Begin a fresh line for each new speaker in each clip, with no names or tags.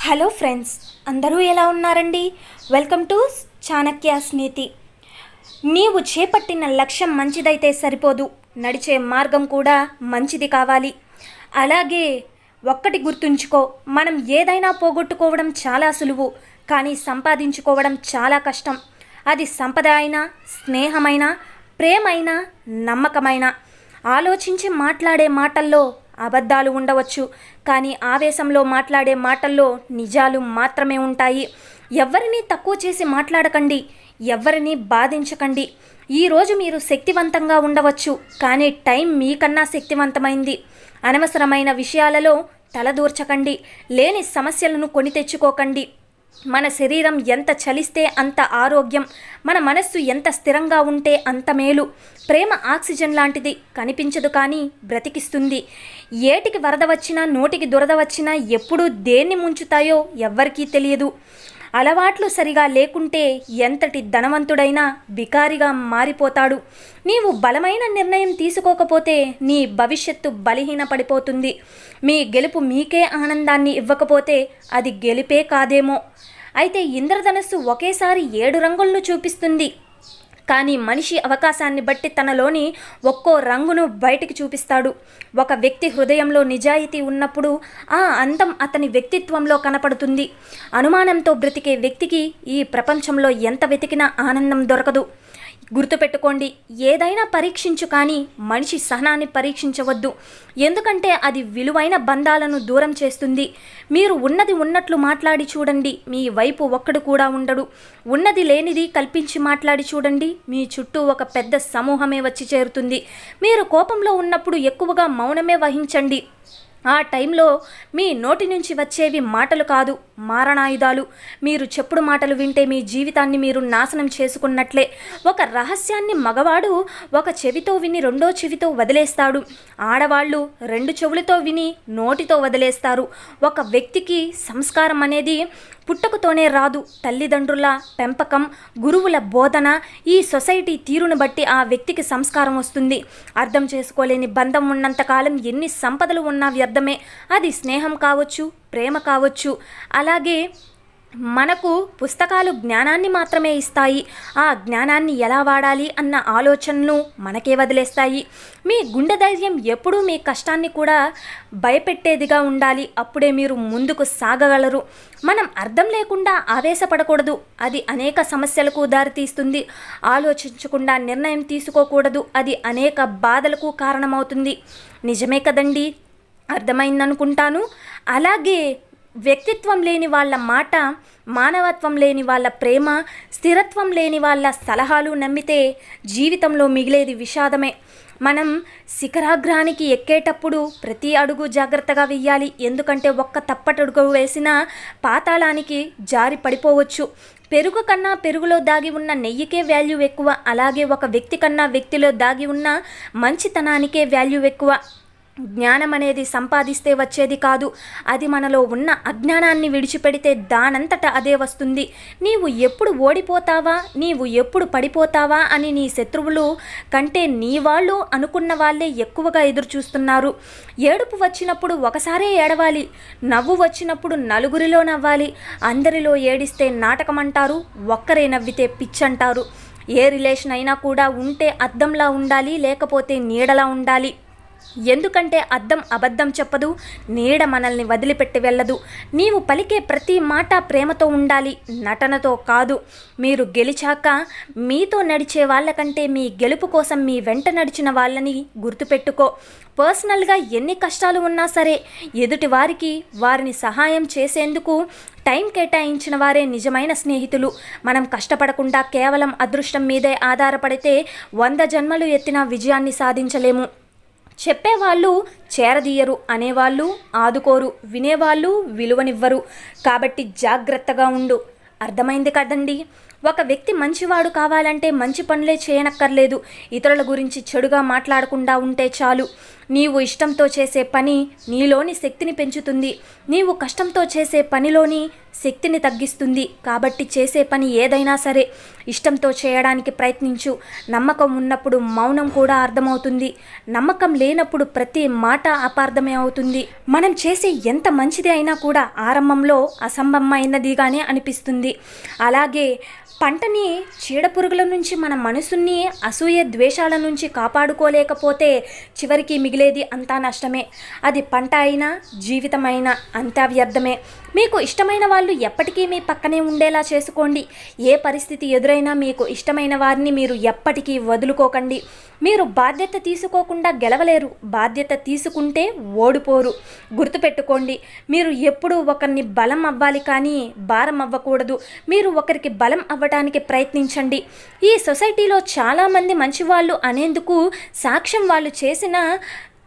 Hello friends, అందరూ ఎలా ఉన్నారండి? వెల్కమ్ టు చాణక్యాస్ నీతి. నీవు చేపట్టిన లక్ష్యం మంచిదైతే సరిపోదు, నడిచే మార్గం కూడా మంచిది కావాలి. అలాగే ఒక్కటి గుర్తుంచుకో, మనం ఏదైనా పోగొట్టుకోవడం చాలా సులువు, కానీ సంపాదించుకోవడం చాలా కష్టం. అది సంపద అయినా, స్నేహమైనా, ప్రేమైనా, నమ్మకమైనా. ఆలోచించి మాట్లాడే మాటల్లో అబద్ధాలు ఉండవచ్చు, కానీ ఆవేశంలో మాట్లాడే మాటల్లో నిజాలు మాత్రమే ఉంటాయి. ఎవరిని తక్కువ చేసి మాట్లాడకండి, ఎవరిని బాధించకండి. ఈరోజు మీరు శక్తివంతంగా ఉండవచ్చు, కానీ టైం మీకన్నా శక్తివంతమైంది. అనవసరమైన విషయాలలో తలదూర్చకండి, లేని సమస్యలను కొని తెచ్చుకోకండి. మన శరీరం ఎంత చలిస్తే అంత ఆరోగ్యం, మన మనస్సు ఎంత స్థిరంగా ఉంటే అంత మేలు. ప్రేమ ఆక్సిజన్ లాంటిది, కనిపించదు కానీ బ్రతికిస్తుంది. ఏటికి వరద వచ్చినా, నోటికి దురద వచ్చినా ఎప్పుడు దేన్ని ముంచుతాయో ఎవ్వరికీ తెలియదు. అలవాట్లు సరిగా లేకుంటే ఎంతటి ధనవంతుడైనా బికారిగా మారిపోతాడు. నీవు బలమైన నిర్ణయం తీసుకోకపోతే నీ భవిష్యత్తు బలహీనపడిపోతుంది. మీ గెలుపు మీకే ఆనందాన్ని ఇవ్వకపోతే అది గెలిపే కాదేమో. అయితే ఇంద్రధనస్సు ఒకేసారి 7 రంగులను చూపిస్తుంది, కానీ మనిషి అవకాశాన్ని బట్టి తనలోని ఒక్కో రంగును బయటికి చూపిస్తాడు. ఒక వ్యక్తి హృదయంలో నిజాయితీ ఉన్నప్పుడు ఆ అందం అతని వ్యక్తిత్వంలో కనపడుతుంది. అనుమానంతో బ్రతికే వ్యక్తికి ఈ ప్రపంచంలో ఎంత వెతికినా ఆనందం దొరకదు. గుర్తుపెట్టుకోండి, ఏదైనా పరీక్షించు, కానీ మనిషి సహనాన్ని పరీక్షించవద్దు. ఎందుకంటే అది విలువైన బంధాలను దూరం చేస్తుంది. మీరు ఉన్నది ఉన్నట్లు మాట్లాడి చూడండి, మీ వైపు ఒక్కడు కూడా ఉండడు. ఉన్నది లేనిది కల్పించి మాట్లాడి చూడండి, మీ చుట్టూ ఒక పెద్ద సమూహమే వచ్చి చేరుతుంది. మీరు కోపంలో ఉన్నప్పుడు ఎక్కువగా మౌనమే వహించండి. ఆ టైంలో మీ నోటి నుంచి వచ్చేవి మాటలు కాదు, మారణాయుధాలు. మీరు చెప్పుడు మాటలు వింటే మీ జీవితాన్ని మీరు నాశనం చేసుకున్నట్లే. ఒక రహస్యాన్ని మగవాడు ఒక చెవితో విని రెండో చెవితో వదిలేస్తాడు. ఆడవాళ్ళు 2 చెవులతో విని నోటితో వదిలేస్తారు. ఒక వ్యక్తికి సంస్కారం అనేది పుట్టుకతోనే రాదు. తల్లిదండ్రుల పెంపకం, గురువుల బోధన, ఈ సొసైటీ తీరును బట్టి ఆ వ్యక్తికి సంస్కారం వస్తుంది. అర్థం చేసుకోలేని బంధం ఉన్నంతకాలం ఎన్ని సంపదలు ఉన్నా వ్యర్థమే. అది స్నేహం కావచ్చు, ప్రేమ కావచ్చు. అలాగే మనకు పుస్తకాలు జ్ఞానాన్ని మాత్రమే ఇస్తాయి, ఆ జ్ఞానాన్ని ఎలా వాడాలి అన్న ఆలోచనను మనకే వదిలేస్తాయి. మీ గుండె ధైర్యం ఎప్పుడూ మీ కష్టాన్ని కూడా భయపెట్టేదిగా ఉండాలి, అప్పుడే మీరు ముందుకు సాగగలరు. మనం అర్థం లేకుండా ఆవేశపడకూడదు, అది అనేక సమస్యలకు దారితీస్తుంది. ఆలోచించకుండా నిర్ణయం తీసుకోకూడదు, అది అనేక బాధలకు కారణమవుతుంది. నిజమే కదండి, అర్థమైందనుకుంటాను. అలాగే వ్యక్తిత్వం లేని వాళ్ళ మాట, మానవత్వం లేని వాళ్ళ ప్రేమ, స్థిరత్వం లేని వాళ్ళ సలహాలు నమ్మితే జీవితంలో మిగిలేది విషాదమే. మనం శిఖరాగ్రానికి ఎక్కేటప్పుడు ప్రతి అడుగు జాగ్రత్తగా వెయ్యాలి, ఎందుకంటే ఒక్క తప్పటడుగు వేసినా పాతాళానికి జారి పడిపోవచ్చు. పెరుగు కన్నా పెరుగులో దాగి ఉన్న నెయ్యికే వాల్యూ ఎక్కువ, అలాగే ఒక వ్యక్తి కన్నా వ్యక్తిలో దాగి ఉన్న మంచితనానికే వాల్యూ ఎక్కువ. జ్ఞానం అనేది సంపాదిస్తే వచ్చేది కాదు, అది మనలో ఉన్న అజ్ఞానాన్ని విడిచిపెడితే దానంతట అదే వస్తుంది. నీవు ఎప్పుడు ఓడిపోతావా, నీవు ఎప్పుడు పడిపోతావా అని నీ శత్రువులు కంటే నీ వాళ్ళు అనుకున్న వాళ్ళే ఎక్కువగా ఎదురు చూస్తున్నారు. ఏడుపు వచ్చినప్పుడు ఒకసారే ఏడవాలి, నవ్వు వచ్చినప్పుడు నలుగురిలో నవ్వాలి. అందరిలో ఏడిస్తే నాటకం అంటారు, ఒక్కరే నవ్వితే పిచ్చంటారు. ఏ రిలేషన్ అయినా కూడా ఉంటే అద్దంలా ఉండాలి, లేకపోతే నీడలా ఉండాలి. ఎందుకంటే అద్దం అబద్ధం చెప్పదు, నీడ మనల్ని వదిలిపెట్టి వెళ్ళదు. నీవు పలికే ప్రతి మాట ప్రేమతో ఉండాలి, నటనతో కాదు. మీరు గెలిచాక మీతో నడిచే వాళ్ళకంటే మీ గెలుపు కోసం మీ వెంట నడిచిన వాళ్ళని గుర్తుపెట్టుకో. పర్సనల్గా ఎన్ని కష్టాలు ఉన్నా సరే ఎదుటి వారికి వారిని సహాయం చేసేందుకు టైం కేటాయించిన వారే నిజమైన స్నేహితులు. మనం కష్టపడకుండా కేవలం అదృష్టం మీదే ఆధారపడితే 100 జన్మలు ఎత్తిన విజయాన్ని సాధించలేము. చెప్పేవాళ్ళు చేరదీయరు, అనేవాళ్ళు ఆదుకోరు, వినేవాళ్ళు విలువనివ్వరు. కాబట్టి జాగ్రత్తగా ఉండు. అర్థమైంది కదండి. ఒక వ్యక్తి మంచివాడు కావాలంటే మంచి పనులే చేయనక్కర్లేదు, ఇతరుల గురించి చెడుగా మాట్లాడకుండా ఉంటే చాలు. నీవు ఇష్టంతో చేసే పని నీలోని శక్తిని పెంచుతుంది. నీవు కష్టంతో చేసే పనిలోని శక్తిని తగ్గిస్తుంది. కాబట్టి చేసే పని ఏదైనా సరే ఇష్టంతో చేయడానికి ప్రయత్నించు. నమ్మకం ఉన్నప్పుడు మౌనం కూడా అర్థమవుతుంది. నమ్మకం లేనప్పుడు ప్రతి మాట అపార్థమే అవుతుంది. మనం చేసే ఎంత మంచిది అయినా కూడా ఆరంభంలో అసంభవమైనదిగానే అనిపిస్తుంది. అలాగే పంటని చీడపురుగుల నుంచి మన మనసుని అసూయ ద్వేషాల నుంచి కాపాడుకోలేకపోతే చివరికి మిగిలేది అంతా నష్టమే. అది పంట అయినా జీవితం అయినా అంతా వ్యర్థమే. మీకు ఇష్టమైన వాళ్ళు ఎప్పటికీ మీ పక్కనే ఉండేలా చేసుకోండి. ఏ పరిస్థితి ఎదురైనా మీకు ఇష్టమైన వారిని మీరు ఎప్పటికీ వదులుకోకండి. మీరు బాధ్యత తీసుకోకుండా గెలవలేరు. బాధ్యత తీసుకుంటే ఓడిపోరు. గుర్తుపెట్టుకోండి, మీరు ఎప్పుడూ ఒకరిని బలం అవ్వాలి కానీ భారం అవ్వకూడదు. మీరు ఒకరికి బలం అవ్వడానికి ప్రయత్నించండి. ఈ సొసైటీలో చాలామంది మంచివాళ్ళు అనేందుకు సాక్ష్యం వాళ్ళు చేసిన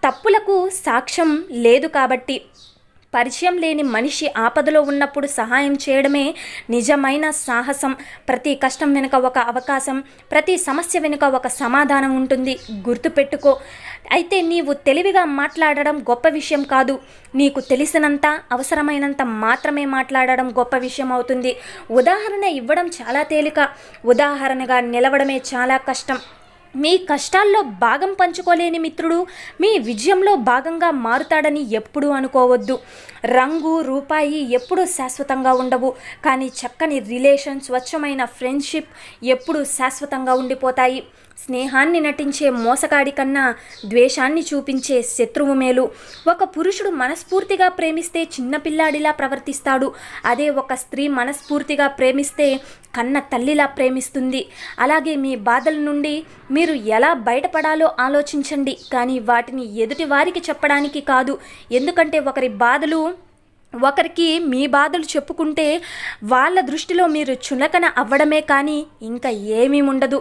తప్పులకు సాక్ష్యం లేదు. కాబట్టి పరిచయం లేని మనిషి ఆపదలో ఉన్నప్పుడు సహాయం చేయడమే నిజమైన సాహసం. ప్రతి కష్టం వెనుక ఒక అవకాశం, ప్రతి సమస్య వెనుక ఒక సమాధానం ఉంటుంది. గుర్తుపెట్టుకో. అయితే నీవు తెలివిగా మాట్లాడడం గొప్ప విషయం కాదు. నీకు తెలిసినంత, అవసరమైనంత మాత్రమే మాట్లాడడం గొప్ప విషయం అవుతుంది. ఉదాహరణ ఇవ్వడం చాలా తేలిక, ఉదాహరణగా నిలవడమే చాలా కష్టం. మీ కష్టాల్లో భాగం పంచుకోలేని మిత్రుడు మీ విజయంలో భాగంగా మారుతాడని ఎప్పుడూ అనుకోవద్దు. రంగు, రూపాయి ఎప్పుడూ శాశ్వతంగా ఉండవు. కానీ చక్కని రిలేషన్, స్వచ్ఛమైన ఫ్రెండ్షిప్ ఎప్పుడూ శాశ్వతంగా ఉండిపోతాయి. స్నేహాన్ని నటించే మోసగాడి కన్నా ద్వేషాన్ని చూపించే శత్రువు మేలు. ఒక పురుషుడు మనస్ఫూర్తిగా ప్రేమిస్తే చిన్నపిల్లాడిలా ప్రవర్తిస్తాడు. అదే ఒక స్త్రీ మనస్ఫూర్తిగా ప్రేమిస్తే కన్న తల్లిలా ప్రేమిస్తుంది. అలాగే మీ బాధల నుండి మీరు ఎలా బయటపడాలో ఆలోచించండి, కానీ వాటిని ఎదుటి వారికి చెప్పడానికి కాదు. ఎందుకంటే ఒకరికి మీ బాధలు చెప్పుకుంటే వాళ్ళ దృష్టిలో మీరు చులకన అవ్వడమే కానీ ఇంకా ఏమీ ఉండదు.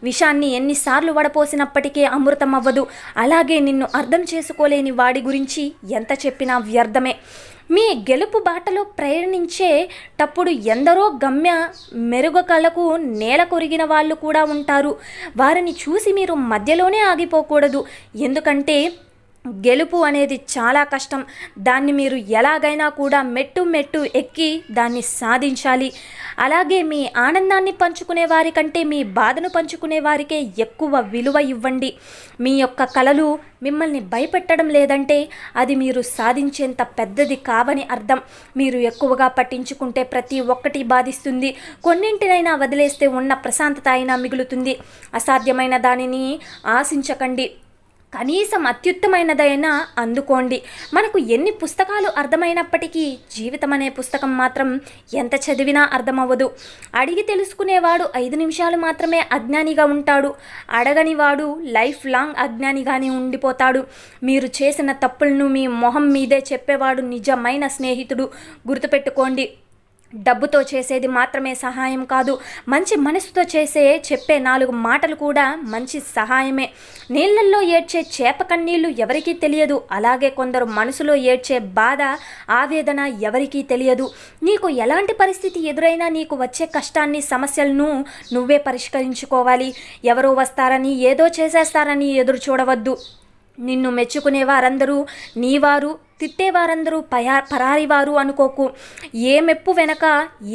విషాన్ని ఎన్నిసార్లు వడపోసినప్పటికీ అమృతం అవ్వదు. అలాగే నిన్ను అర్థం చేసుకోలేని వాడి గురించి ఎంత చెప్పినా వ్యర్థమే. మీ గెలుపు బాటలో ప్రయాణించేటప్పుడు ఎందరో గమ్య మెరుగుకలకు నేల కొరిగిన వాళ్ళు కూడా ఉంటారు. వారిని చూసి మీరు మధ్యలోనే ఆగిపోకూడదు. ఎందుకంటే గెలుపు అనేది చాలా కష్టం. దాన్ని మీరు ఎలాగైనా కూడా మెట్టు ఎక్కి దాన్ని సాధించాలి. అలాగే మీ ఆనందాన్ని పంచుకునే వారికంటే మీ బాధను పంచుకునే వారికే ఎక్కువ విలువ ఇవ్వండి. మీ యొక్క కలలు మిమ్మల్ని భయపెట్టడం లేదంటే అది మీరు సాధించేంత పెద్దది కావని అర్థం. మీరు ఎక్కువగా పట్టించుకుంటే ప్రతి ఒక్కటి బాధిస్తుంది. కొన్నింటినైనా వదిలేస్తే ఉన్న ప్రశాంతత అయినా మిగులుతుంది. అసాధ్యమైన దానిని ఆశించకండి. కనీసం అత్యుత్తమైనదైనా అందుకోండి. మనకు ఎన్ని పుస్తకాలు అర్థమైనప్పటికీ జీవితం అనే పుస్తకం మాత్రం ఎంత చదివినా అర్థమవ్వదు. అడిగి తెలుసుకునేవాడు 5 నిమిషాలు మాత్రమే అజ్ఞానిగా ఉంటాడు. అడగనివాడు లైఫ్ లాంగ్ అజ్ఞానిగానే ఉండిపోతాడు. మీరు చేసిన తప్పులను మీ మొహం మీదే చెప్పేవాడు నిజమైన స్నేహితుడు. గుర్తుపెట్టుకోండి, డబ్బుతో చేసేది మాత్రమే సహాయం కాదు. మంచి మనసుతో చెప్పే 4 మాటలు కూడా మంచి సహాయమే. నీళ్ళల్లో ఏడ్చే చేప కన్నీళ్లు ఎవరికీ తెలియదు. అలాగే కొందరు మనసులో ఏడ్చే బాధ, ఆవేదన ఎవరికీ తెలియదు. నీకు ఎలాంటి పరిస్థితి ఎదురైనా నీకు వచ్చే కష్టాన్ని, సమస్యలను నువ్వే పరిష్కరించుకోవాలి. ఎవరో వస్తారని, ఏదో చేసేస్తారని ఎదురు చూడవద్దు. నిన్ను మెచ్చుకునే వారందరూ నీవారు, తిట్టేవారందరూ పరారివారు అనుకోకు. ఏ మెప్పు వెనక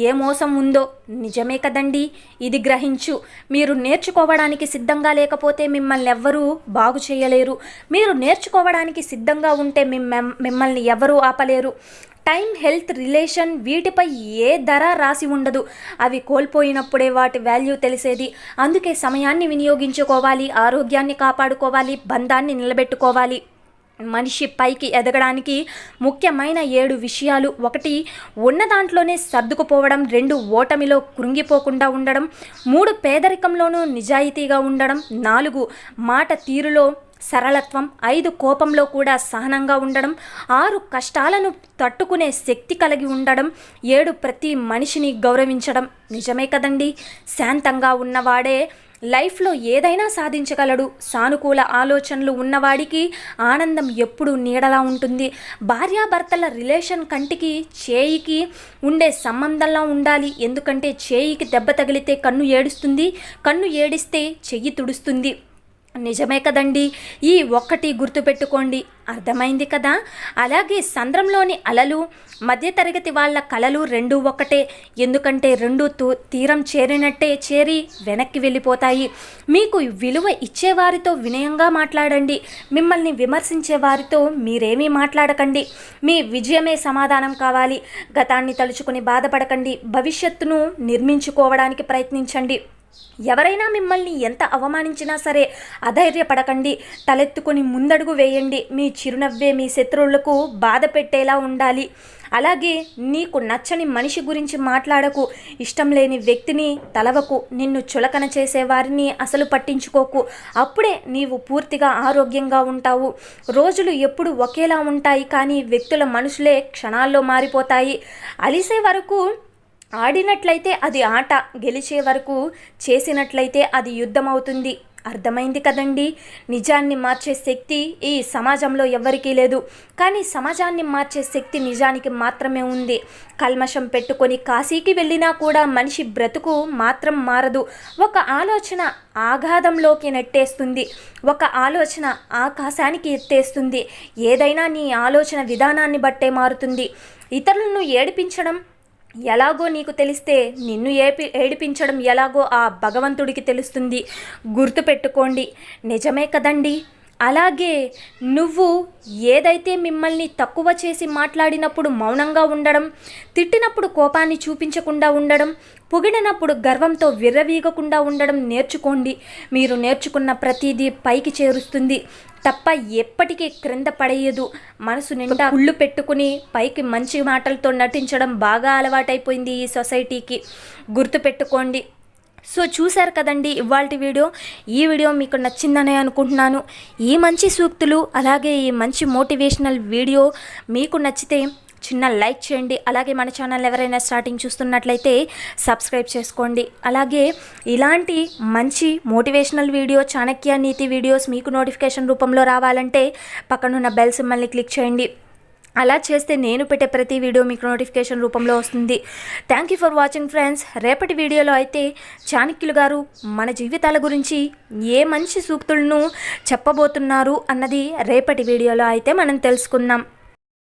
ఏ మోసం ఉందో నిజమే కదండి. ఇది గ్రహించు. మీరు నేర్చుకోవడానికి సిద్ధంగా లేకపోతే మిమ్మల్ని ఎవ్వరూ బాగు చేయలేరు. మీరు నేర్చుకోవడానికి సిద్ధంగా ఉంటే మిమ్మల్ని ఎవరూ ఆపలేరు. టైం, హెల్త్, రిలేషన్ వీటిపై ఏ ధర రాసి ఉండదు. అవి కోల్పోయినప్పుడే వాటి వాల్యూ తెలిసేది. అందుకే సమయాన్ని వినియోగించుకోవాలి, ఆరోగ్యాన్ని కాపాడుకోవాలి, బంధాన్ని నిలబెట్టుకోవాలి. మనిషి పైకి ఎదగడానికి ముఖ్యమైన 7 విషయాలు. 1 ఉన్న దాంట్లోనే సర్దుకుపోవడం. 2 ఓటమిలో కృంగిపోకుండా ఉండడం. 3 పేదరికంలోనూ నిజాయితీగా ఉండడం. 4 మాట తీరులో సరళత్వం. 5 కోపంలో కూడా సహనంగా ఉండడం. 6 కష్టాలను తట్టుకునే శక్తి కలిగి ఉండడం. 7 ప్రతి మనిషిని గౌరవించడం. నిజమే కదండి. శాంతంగా ఉన్నవాడే లైఫ్లో ఏదైనా సాధించగలడు. సానుకూల ఆలోచనలు ఉన్నవాడికి ఆనందం ఎప్పుడూ నీడలా ఉంటుంది. భార్యాభర్తల రిలేషన్ కంటికి చేయికి ఉండే సంబంధంలా ఉండాలి. ఎందుకంటే చేయికి దెబ్బ తగిలితే కన్ను ఏడుస్తుంది, కన్ను ఏడిస్తే చెయ్యి తుడుస్తుంది. నిజమే కదండి. ఈ ఒక్కటి గుర్తుపెట్టుకోండి. అర్థమైంది కదా. అలాగే సంద్రంలోని అలలు, మధ్యతరగతి వాళ్ళ కలలు రెండూ ఒక్కటే. ఎందుకంటే రెండు తీరం చేరినట్టే చేరి వెనక్కి వెళ్ళిపోతాయి. మీకు విలువ ఇచ్చేవారితో వినయంగా మాట్లాడండి. మిమ్మల్ని విమర్శించే వారితో మీరేమీ మాట్లాడకండి. మీ విజయమే సమాధానం కావాలి. గతాన్ని తలుచుకుని బాధపడకండి. భవిష్యత్తును నిర్మించుకోవడానికి ప్రయత్నించండి. ఎవరైనా మిమ్మల్ని ఎంత అవమానించినా సరే అధైర్యపడకండి. తలెత్తుకుని ముందడుగు వేయండి. మీ చిరునవ్వే మీ శత్రువులకు బాధ పెట్టేలా ఉండాలి. అలాగే నీకు నచ్చని మనిషి గురించి మాట్లాడకు. ఇష్టం లేని వ్యక్తిని తలవకు. నిన్ను చులకన చేసే వారిని అసలు పట్టించుకోకు. అప్పుడే నీవు పూర్తిగా ఆరోగ్యంగా ఉంటావు. రోజులు ఎప్పుడు ఒకేలా ఉంటాయి, కానీ వ్యక్తుల మనసులే క్షణాల్లో మారిపోతాయి. అలిసే వరకు ఆడినట్లయితే అది ఆట, గెలిచే వరకు చేసినట్లయితే అది యుద్ధం అవుతుంది. అర్థమైంది కదండి. నిజాన్ని మార్చే శక్తి ఈ సమాజంలో ఎవ్వరికీ లేదు, కానీ సమాజాన్ని మార్చే శక్తి నిజానికి మాత్రమే ఉంది. కల్మషం పెట్టుకొని కాశీకి వెళ్ళినా కూడా మనిషి బ్రతుకు మాత్రం మారదు. ఒక ఆలోచన ఆఘాతంలోకి నెట్టేస్తుంది. ఒక ఆలోచన ఆకాశానికి ఎత్తేస్తుంది. ఏదైనా నీ ఆలోచన విధానాన్ని బట్టే మారుతుంది. ఇతరులను ఏడిపించడం ఎలాగో నీకు తెలిస్తే నిన్ను ఏడిపించడం ఎలాగో ఆ భగవంతుడికి తెలుస్తుంది. గుర్తుపెట్టుకోండి. నిజమే కదండి. అలాగే నువ్వు ఏదైతే మిమ్మల్ని తక్కువ చేసి మాట్లాడినప్పుడు మౌనంగా ఉండడం, తిట్టినప్పుడు కోపాన్ని చూపించకుండా ఉండడం, పొగిడినప్పుడు గర్వంతో విర్రవీగకుండా ఉండడం నేర్చుకోండి. మీరు నేర్చుకున్న ప్రతిదీ పైకి చేరుస్తుంది తప్ప ఎప్పటికీ క్రింద పడేయదు. మనసు నిండా ఉళ్ళు పెట్టుకుని పైకి మంచి మాటలతో నటించడం బాగా అలవాటైపోయింది ఈ సొసైటీకి. గుర్తుపెట్టుకోండి. సో చూశారు కదండి ఇవాల్టి వీడియో. ఈ వీడియో మీకు నచ్చిందనే అనుకుంటున్నాను. ఈ మంచి సూక్తులు అలాగే ఈ మంచి మోటివేషనల్ వీడియో మీకు నచ్చితే చిన్న లైక్ చేయండి. అలాగే మన ఛానల్ ఎవరైనా స్టార్టింగ్ చూస్తున్నట్లయితే సబ్స్క్రైబ్ చేసుకోండి. అలాగే ఇలాంటి మంచి మోటివేషనల్ వీడియో, చాణక్య నీతి వీడియోస్ మీకు నోటిఫికేషన్ రూపంలో రావాలంటే పక్కనున్న బెల్ సింబల్ని క్లిక్ చేయండి. అలా చేస్తే నేను పెట్టే ప్రతి వీడియో మీకు నోటిఫికేషన్ రూపంలో వస్తుంది. Thank you for watching friends. రేపటి వీడియోలో అయితే చాణక్యులు గారు మన జీవితాల గురించి ఏ మంచి సూక్తులను చెప్పబోతున్నారు అన్నది రేపటి వీడియోలో అయితే మనం తెలుసుకుందాం.